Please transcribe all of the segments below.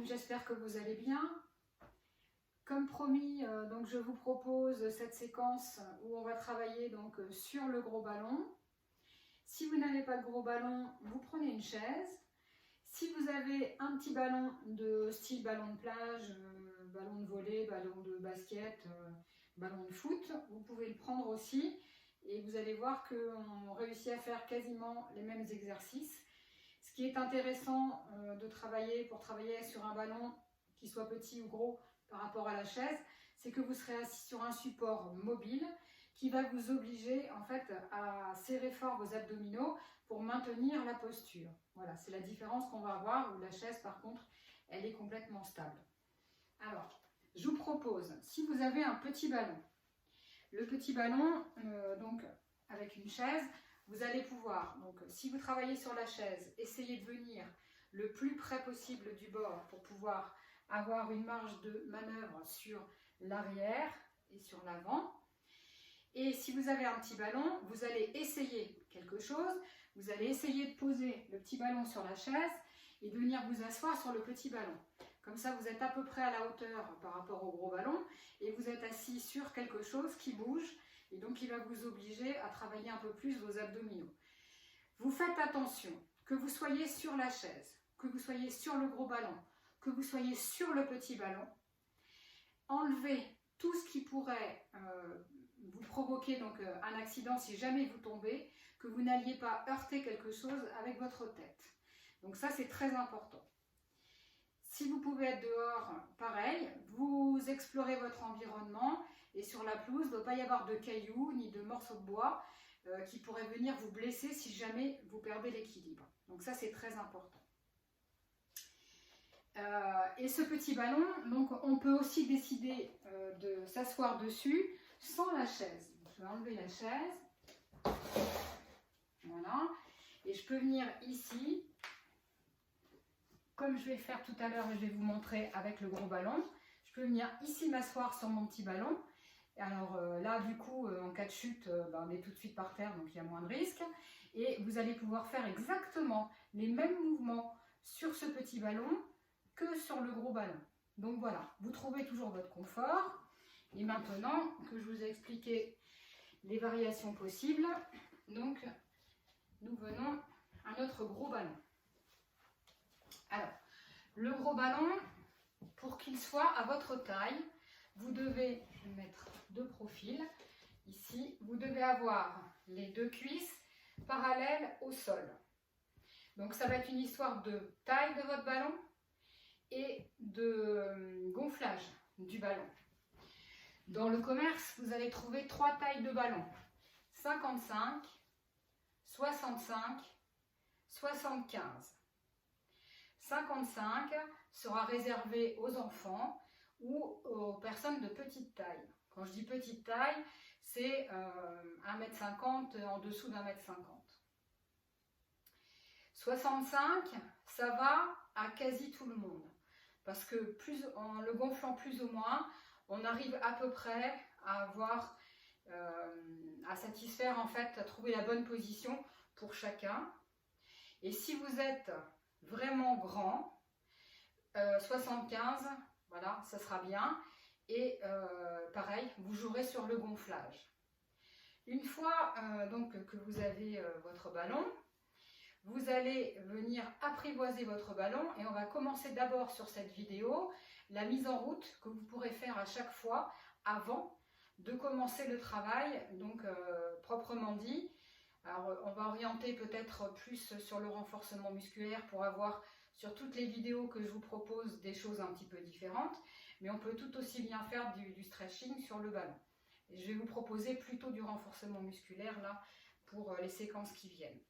j'espère que vous allez bien. Comme promis, donc je vous propose cette séquence où on va travailler donc sur le gros ballon. Si vous n'avez pas de gros ballon, vous prenez une chaise. Si vous avez un petit ballon de style ballon de plage, ballon de volley, ballon de basket, ballon de foot, vous pouvez le prendre aussi. Et vous allez voir qu'on réussit à faire quasiment les mêmes exercices. Ce qui est intéressant de travailler pour travailler sur un ballon, qu'il soit petit ou gros par rapport à la chaise, c'est que vous serez assis sur un support mobile qui va vous obliger en fait à serrer fort vos abdominaux pour maintenir la posture. Voilà, c'est la différence qu'on va avoir où la chaise par contre, elle est complètement stable. Alors, je vous propose, si vous avez un petit ballon, le petit ballon, donc avec une chaise, vous allez pouvoir, donc si vous travaillez sur la chaise, essayer de venir le plus près possible du bord pour pouvoir avoir une marge de manœuvre sur l'arrière et sur l'avant. Et si vous avez un petit ballon, vous allez essayer quelque chose, vous allez essayer de poser le petit ballon sur la chaise et de venir vous asseoir sur le petit ballon. Comme ça, vous êtes à peu près à la hauteur par rapport au gros ballon et vous êtes assis sur quelque chose qui bouge et donc qui va vous obliger à travailler un peu plus vos abdominaux. Vous faites attention, que vous soyez sur la chaise, que vous soyez sur le gros ballon, que vous soyez sur le petit ballon. Enlevez tout ce qui pourrait vous provoquer donc, un accident si jamais vous tombez, que vous n'alliez pas heurter quelque chose avec votre tête. Donc ça, c'est très important. Si vous pouvez être dehors, pareil, vous explorez votre environnement et sur la pelouse, il ne doit pas y avoir de cailloux ni de morceaux de bois qui pourraient venir vous blesser si jamais vous perdez l'équilibre. Donc ça, c'est très important. Et ce petit ballon, donc on peut aussi décider de s'asseoir dessus sans la chaise. Je vais enlever la chaise. Voilà. Et je peux venir ici, comme je vais faire tout à l'heure et je vais vous montrer avec le gros ballon. Je peux venir ici m'asseoir sur mon petit ballon. Alors là, du coup, en cas de chute, on est tout de suite par terre, donc il y a moins de risques. Et vous allez pouvoir faire exactement les mêmes mouvements sur ce petit ballon que sur le gros ballon. Donc voilà, vous trouvez toujours votre confort. Et maintenant que je vous ai expliqué les variations possibles, donc nous venons à notre gros ballon. Alors, le gros ballon, pour qu'il soit à votre taille, vous devez, je vais mettre de profil, ici, vous devez avoir les deux cuisses parallèles au sol. Donc ça va être une histoire de taille de votre ballon et de gonflage du ballon. Dans le commerce, vous allez trouver trois tailles de ballon. 55, 65, 75. 55 sera réservé aux enfants ou aux personnes de petite taille. Quand je dis petite taille, c'est 1,50 m en dessous d'1,50 m. 65, ça va à quasi tout le monde. Parce que plus, en le gonflant plus ou moins, on arrive à peu près à avoir, à satisfaire en fait, à trouver la bonne position pour chacun. Et si vous êtes vraiment grand, 75, voilà, ça sera bien. Et pareil, vous jouerez sur le gonflage. Une fois donc que vous avez votre ballon, vous allez venir apprivoiser votre ballon et on va commencer d'abord sur cette vidéo la mise en route que vous pourrez faire à chaque fois avant de commencer le travail, donc proprement dit. Alors on va orienter peut-être plus sur le renforcement musculaire pour avoir sur toutes les vidéos que je vous propose des choses un petit peu différentes, mais on peut tout aussi bien faire du stretching sur le ballon. Et je vais vous proposer plutôt du renforcement musculaire là pour les séquences qui viennent.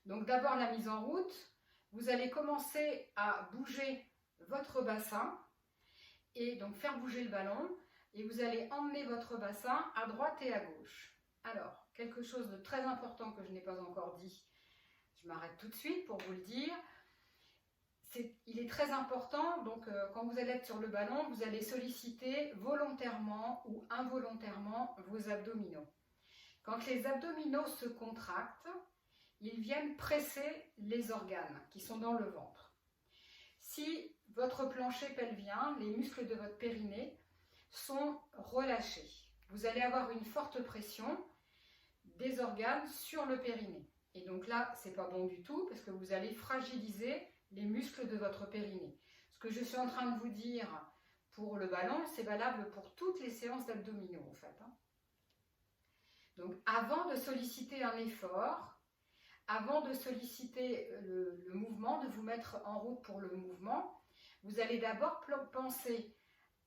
Donc d'abord la mise en route, vous allez commencer à bouger votre bassin et donc faire bouger le ballon et vous allez emmener votre bassin à droite et à gauche. Alors, quelque chose de très important que je n'ai pas encore dit, je m'arrête tout de suite pour vous le dire. Il est très important, donc quand vous allez être sur le ballon, vous allez solliciter volontairement ou involontairement vos abdominaux. Quand les abdominaux se contractent, ils viennent presser les organes qui sont dans le ventre. Si votre plancher pelvien, les muscles de votre périnée sont relâchés. Vous allez avoir une forte pression des organes sur le périnée. Et donc là, c'est pas bon du tout parce que vous allez fragiliser les muscles de votre périnée. Ce que je suis en train de vous dire pour le ballon, c'est valable pour toutes les séances d'abdominaux en fait. Donc avant de solliciter un effort, avant de solliciter le mouvement, de vous mettre en route pour le mouvement, vous allez d'abord penser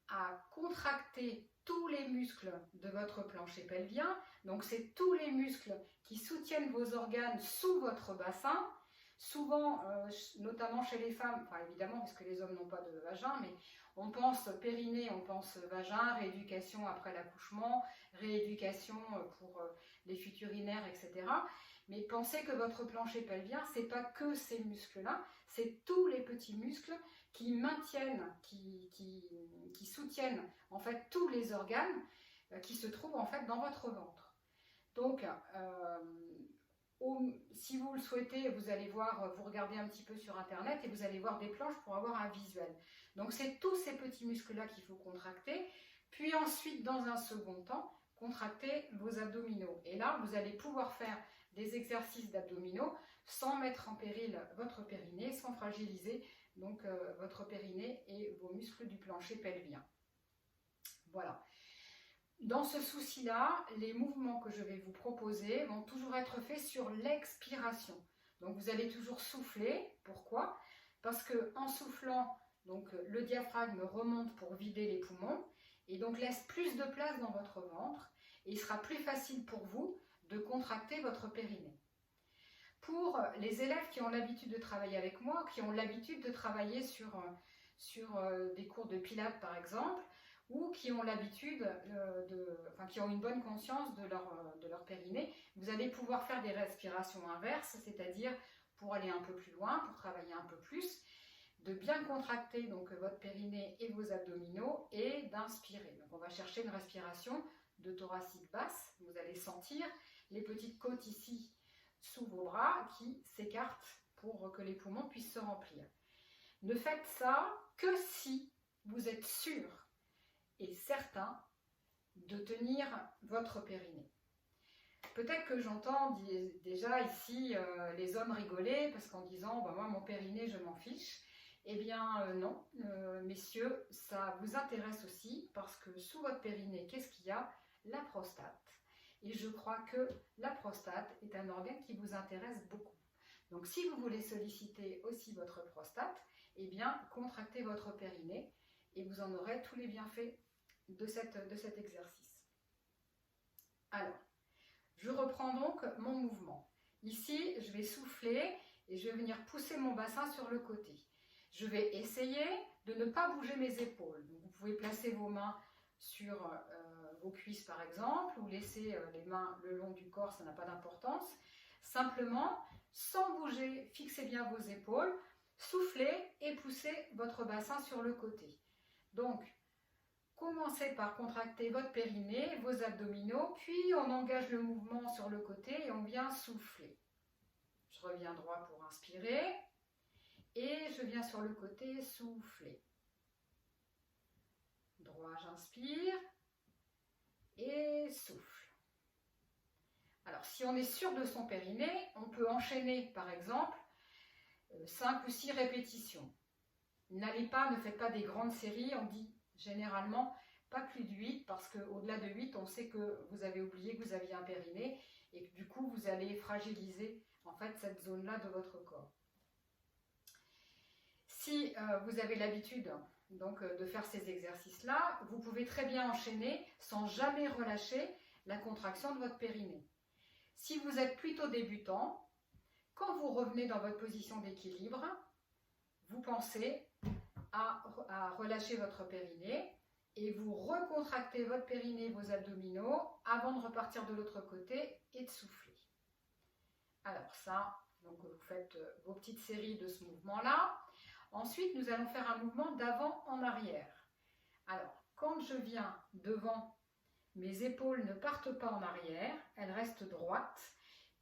à contracter tous les muscles de votre plancher pelvien. Donc c'est tous les muscles qui soutiennent vos organes sous votre bassin. Souvent, notamment chez les femmes, enfin évidemment parce que les hommes n'ont pas de vagin, mais on pense périnée, on pense vagin, rééducation après l'accouchement, rééducation pour les futurinaires, etc. Mais pensez que votre plancher pelvien, c'est pas que ces muscles-là, c'est tous les petits muscles qui maintiennent, qui soutiennent en fait tous les organes qui se trouvent en fait dans votre ventre. Donc, si vous le souhaitez, vous allez voir, vous regardez un petit peu sur internet et vous allez voir des planches pour avoir un visuel. Donc c'est tous ces petits muscles-là qu'il faut contracter, puis ensuite dans un second temps, contracter vos abdominaux. Et là, vous allez pouvoir faire des exercices d'abdominaux sans mettre en péril votre périnée, sans fragiliser donc votre périnée et vos muscles du plancher pelvien. Voilà. Dans ce souci-là, les mouvements que je vais vous proposer vont toujours être faits sur l'expiration. Donc vous allez toujours souffler. Pourquoi? Parce que en soufflant, donc, le diaphragme remonte pour vider les poumons et donc laisse plus de place dans votre ventre et il sera plus facile pour vous de contracter votre périnée. Pour les élèves qui ont l'habitude de travailler avec moi, qui ont l'habitude de travailler sur des cours de pilates par exemple, ou qui ont l'habitude, qui ont une bonne conscience de leur périnée, vous allez pouvoir faire des respirations inverses, c'est-à-dire pour aller un peu plus loin, pour travailler un peu plus, de bien contracter donc votre périnée et vos abdominaux et d'inspirer. Donc on va chercher une respiration de thoracique basse, vous allez sentir les petites côtes ici sous vos bras qui s'écartent pour que les poumons puissent se remplir. Ne faites ça que si vous êtes sûr et certain de tenir votre périnée. Peut-être que j'entends déjà ici les hommes rigoler parce qu'en disant bah, moi mon périnée je m'en fiche. Eh bien non, messieurs, ça vous intéresse aussi parce que sous votre périnée, qu'est-ce qu'il y a? La prostate. Et je crois que la prostate est un organe qui vous intéresse beaucoup. Donc si vous voulez solliciter aussi votre prostate, eh bien contractez votre périnée et vous en aurez tous les bienfaits de cet exercice. Alors, je reprends donc mon mouvement. Ici, je vais souffler et je vais venir pousser mon bassin sur le côté. Je vais essayer de ne pas bouger mes épaules. Donc, vous pouvez placer vos mains sur vos cuisses par exemple, ou laisser les mains le long du corps, ça n'a pas d'importance. Simplement, sans bouger, fixez bien vos épaules, soufflez et poussez votre bassin sur le côté. Donc, commencez par contracter votre périnée, vos abdominaux, puis on engage le mouvement sur le côté et on vient souffler. Je reviens droit pour inspirer et je viens sur le côté souffler. Droit, j'inspire et souffle. Alors, si on est sûr de son périnée, on peut enchaîner par exemple 5 ou 6 répétitions. N'allez pas, ne faites pas des grandes séries, on dit généralement pas plus de 8 parce qu'au-delà de 8 on sait que vous avez oublié que vous aviez un périnée et que du coup vous allez fragiliser en fait cette zone là de votre corps. Si vous avez l'habitude donc de faire ces exercices là, vous pouvez très bien enchaîner sans jamais relâcher la contraction de votre périnée. Si vous êtes plutôt débutant, quand vous revenez dans votre position d'équilibre, vous pensez à relâcher votre périnée et vous recontractez votre périnée, vos abdominaux avant de repartir de l'autre côté et de souffler. Alors ça, donc vous faites vos petites séries de ce mouvement-là. Ensuite, nous allons faire un mouvement d'avant en arrière. Alors, quand je viens devant, mes épaules ne partent pas en arrière, elles restent droites,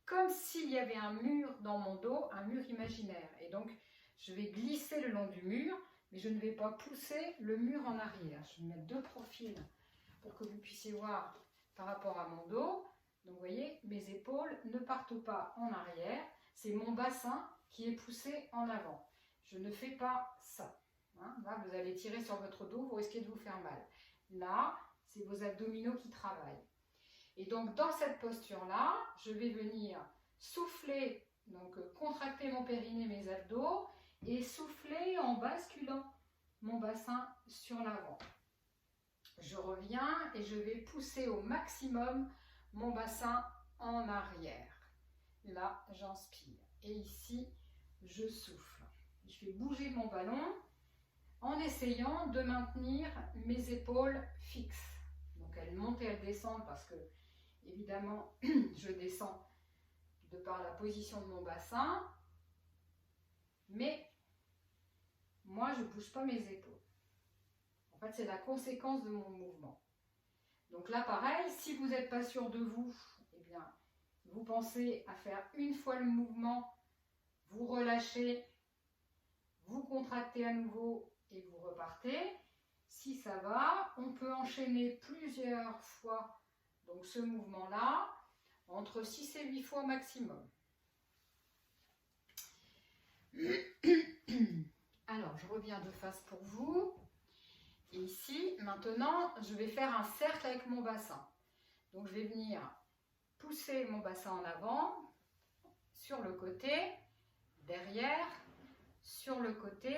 comme s'il y avait un mur dans mon dos, un mur imaginaire. Et donc, je vais glisser le long du mur, mais je ne vais pas pousser le mur en arrière. Je vais mettre deux profils pour que vous puissiez voir par rapport à mon dos. Donc vous voyez, mes épaules ne partent pas en arrière, c'est mon bassin qui est poussé en avant. Je ne fais pas ça. Hein. Là, vous allez tirer sur votre dos, vous risquez de vous faire mal. Là, c'est vos abdominaux qui travaillent. Et donc, dans cette posture-là, je vais venir souffler, donc contracter mon périnée, mes abdos, et souffler en basculant mon bassin sur l'avant. Je reviens et je vais pousser au maximum mon bassin en arrière. Là, j'inspire. Et ici, je souffle. Je vais bouger mon ballon en essayant de maintenir mes épaules fixes. Donc, elles montent et elles descendent parce que, évidemment, je descends de par la position de mon bassin. Mais, moi, je ne bouge pas mes épaules. En fait, c'est la conséquence de mon mouvement. Donc là, pareil, si vous n'êtes pas sûr de vous, eh bien, vous pensez à faire une fois le mouvement, vous relâchez, vous contractez à nouveau et vous repartez. Si ça va, on peut enchaîner plusieurs fois donc ce mouvement-là, entre 6 et 8 fois maximum. Alors, je reviens de face pour vous. Et ici, maintenant, je vais faire un cercle avec mon bassin. Donc, je vais venir pousser mon bassin en avant, sur le côté, derrière, sur le côté,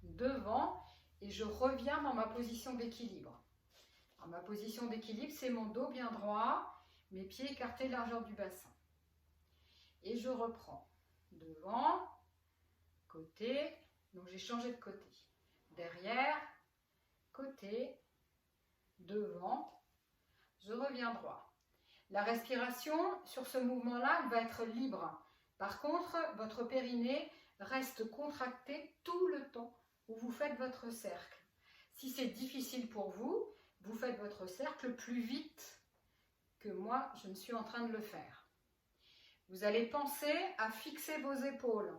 devant, et je reviens dans ma position d'équilibre. Ma position d'équilibre, c'est mon dos bien droit, mes pieds écartés largeur du bassin. Et je reprends devant, côté, donc j'ai changé de côté, derrière, côté, devant, je reviens droit. La respiration sur ce mouvement-là va être libre. Par contre, votre périnée reste contracté tout le temps où vous faites votre cercle. Si c'est difficile pour vous, vous faites votre cercle plus vite que moi, je ne suis en train de le faire. Vous allez penser à fixer vos épaules.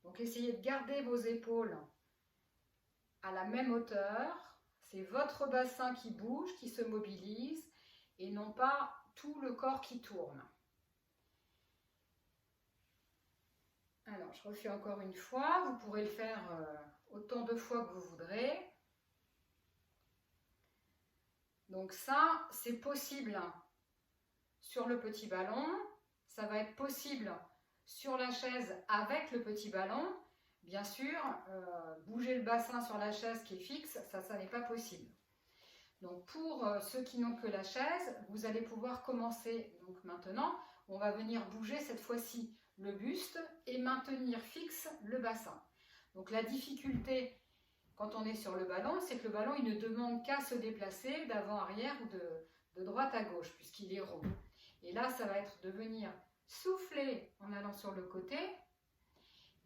Donc, essayez de garder vos épaules à la même hauteur. C'est votre bassin qui bouge, qui se mobilise et non pas tout le corps qui tourne. Alors, je refais encore une fois. Vous pourrez le faire autant de fois que vous voudrez. Donc ça, c'est possible sur le petit ballon. Ça va être possible sur la chaise avec le petit ballon. Bien sûr, bouger le bassin sur la chaise qui est fixe, ça n'est pas possible. Donc pour ceux qui n'ont que la chaise, vous allez pouvoir commencer. Donc maintenant, on va venir bouger cette fois-ci le buste et maintenir fixe le bassin. Donc la difficulté quand on est sur le ballon, c'est que le ballon il ne demande qu'à se déplacer d'avant-arrière ou de droite à gauche puisqu'il est rond. Et là, ça va être de venir souffler en allant sur le côté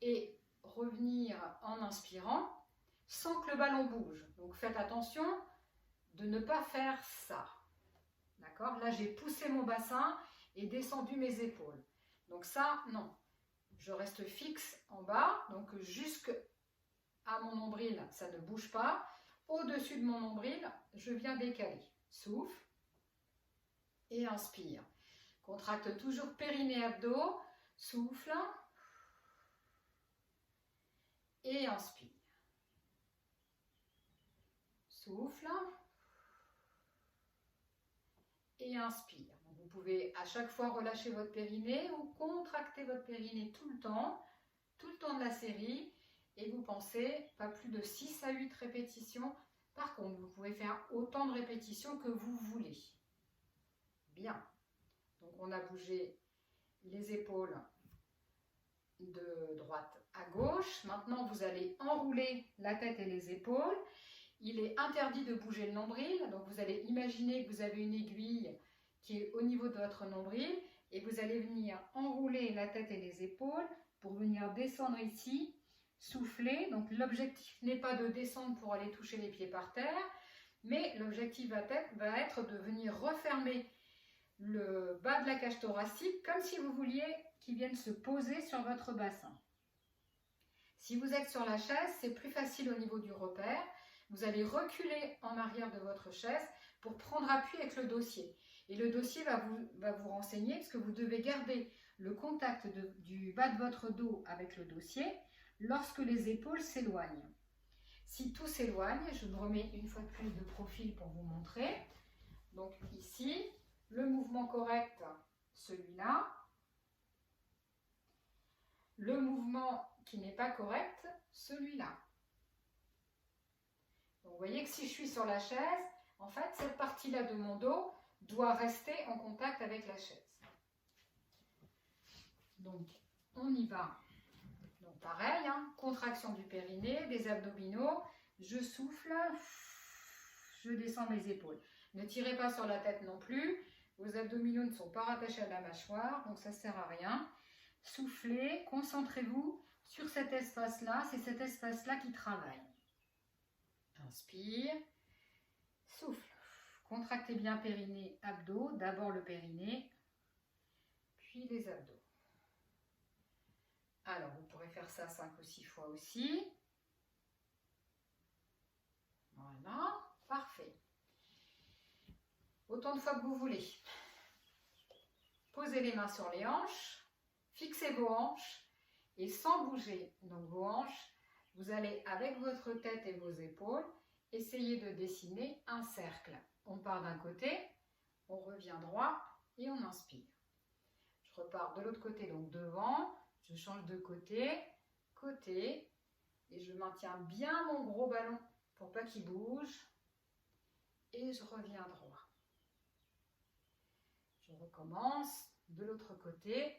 et revenir en inspirant sans que le ballon bouge. Donc faites attention de ne pas faire ça. D'accord? Là, j'ai poussé mon bassin et descendu mes épaules. Donc ça, non. Je reste fixe en bas, donc jusqu'à mon nombril, ça ne bouge pas. Au-dessus de mon nombril, je viens décaler. Souffle et inspire. Contracte toujours périnée abdos. Souffle et inspire. Souffle et inspire. Donc vous pouvez à chaque fois relâcher votre périnée ou contracter votre périnée tout le temps de la série. Et vous pensez pas plus de 6 à 8 répétitions. Par contre, vous pouvez faire autant de répétitions que vous voulez. Bien. Donc on a bougé les épaules de droite à gauche. Maintenant, vous allez enrouler la tête et les épaules. Il est interdit de bouger le nombril. Donc vous allez imaginer que vous avez une aiguille qui est au niveau de votre nombril. Et vous allez venir enrouler la tête et les épaules pour venir descendre ici. Souffler, donc l'objectif n'est pas de descendre pour aller toucher les pieds par terre, mais l'objectif va être de venir refermer le bas de la cage thoracique comme si vous vouliez qu'il vienne se poser sur votre bassin. Si vous êtes sur la chaise, c'est plus facile au niveau du repère. Vous allez reculer en arrière de votre chaise pour prendre appui avec le dossier. Et le dossier va vous renseigner parce que vous devez garder le contact du bas de votre dos avec le dossier lorsque les épaules s'éloignent. Si tout s'éloigne, je me remets une fois de plus de profil pour vous montrer. Donc ici, le mouvement correct, celui-là. Le mouvement qui n'est pas correct, celui-là. Donc vous voyez que si je suis sur la chaise, en fait, cette partie-là de mon dos doit rester en contact avec la chaise. Donc, on y va. Donc pareil, hein, contraction du périnée, des abdominaux, je souffle, je descends mes épaules. Ne tirez pas sur la tête non plus, vos abdominaux ne sont pas rattachés à la mâchoire, donc ça ne sert à rien. Soufflez, concentrez-vous sur cet espace-là, c'est cet espace-là qui travaille. Inspire, souffle, contractez bien périnée, abdos, d'abord le périnée, puis les abdos. Alors, vous pourrez faire ça 5 ou 6 fois aussi. Voilà, parfait. Autant de fois que vous voulez. Posez les mains sur les hanches, fixez vos hanches et sans bouger donc vos hanches, vous allez avec votre tête et vos épaules essayer de dessiner un cercle. On part d'un côté, on revient droit et on inspire. Je repars de l'autre côté, donc devant. Je change de côté, et je maintiens bien mon gros ballon pour pas qu'il bouge. Et je reviens droit. Je recommence de l'autre côté.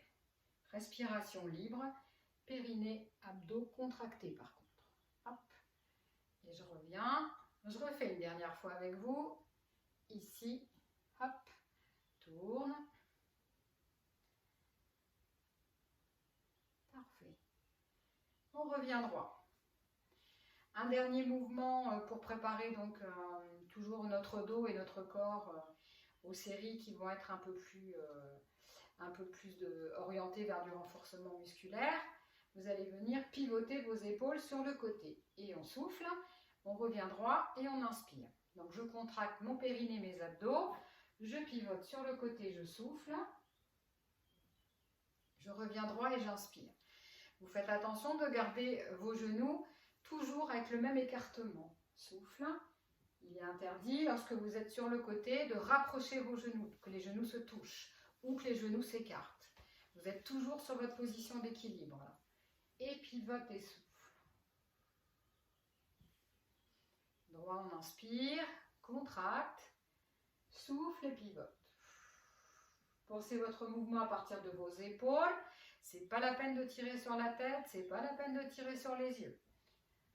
Respiration libre, périnée, abdos contractés par contre. Hop. Et je reviens. Je refais une dernière fois avec vous. Ici, hop, tourne. Parfait. On revient droit. Un dernier mouvement pour préparer donc toujours notre dos et notre corps aux séries qui vont être un peu plus orientées vers du renforcement musculaire. Vous allez venir pivoter vos épaules sur le côté. Et on souffle, on revient droit et on inspire. Donc je contracte mon périnée, mes abdos. Je pivote sur le côté, je souffle. Je reviens droit et j'inspire. Vous faites attention de garder vos genoux toujours avec le même écartement. Souffle. Il est interdit, lorsque vous êtes sur le côté, de rapprocher vos genoux, que les genoux se touchent ou que les genoux s'écartent. Vous êtes toujours sur votre position d'équilibre. Et pivote et souffle. Droit, on inspire, contracte, souffle et pivote. Pensez votre mouvement à partir de vos épaules. C'est pas la peine de tirer sur la tête, c'est pas la peine de tirer sur les yeux.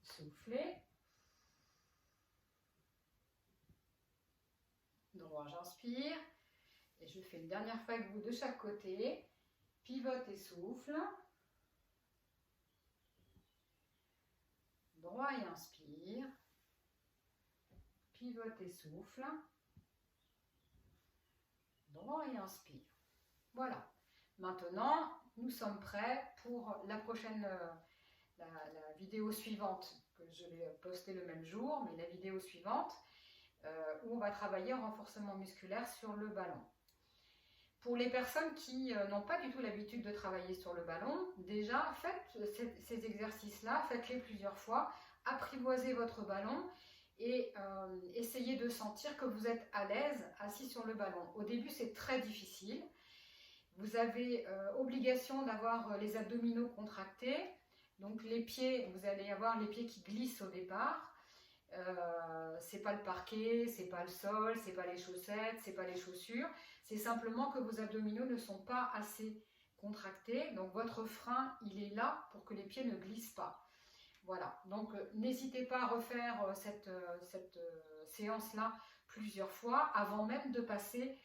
Soufflez. Droit, j'inspire. Et je fais une dernière fois avec vous de chaque côté. Pivote et souffle. Droit et inspire. Pivote et souffle. Droit et inspire. Voilà. Maintenant, nous sommes prêts pour la prochaine, la vidéo suivante, que je vais poster le même jour, mais la vidéo suivante, où on va travailler en renforcement musculaire sur le ballon. Pour les personnes qui n'ont pas du tout l'habitude de travailler sur le ballon, déjà faites ces exercices-là, faites-les plusieurs fois, apprivoisez votre ballon et essayez de sentir que vous êtes à l'aise assis sur le ballon. Au début, c'est très difficile. Vous avez obligation d'avoir les abdominaux contractés. Donc les pieds, vous allez avoir les pieds qui glissent au départ. C'est pas le parquet, c'est pas le sol, c'est pas les chaussettes, c'est pas les chaussures. C'est simplement que vos abdominaux ne sont pas assez contractés. Donc votre frein, il est là pour que les pieds ne glissent pas. Voilà, donc n'hésitez pas à refaire cette séance-là plusieurs fois avant même de passer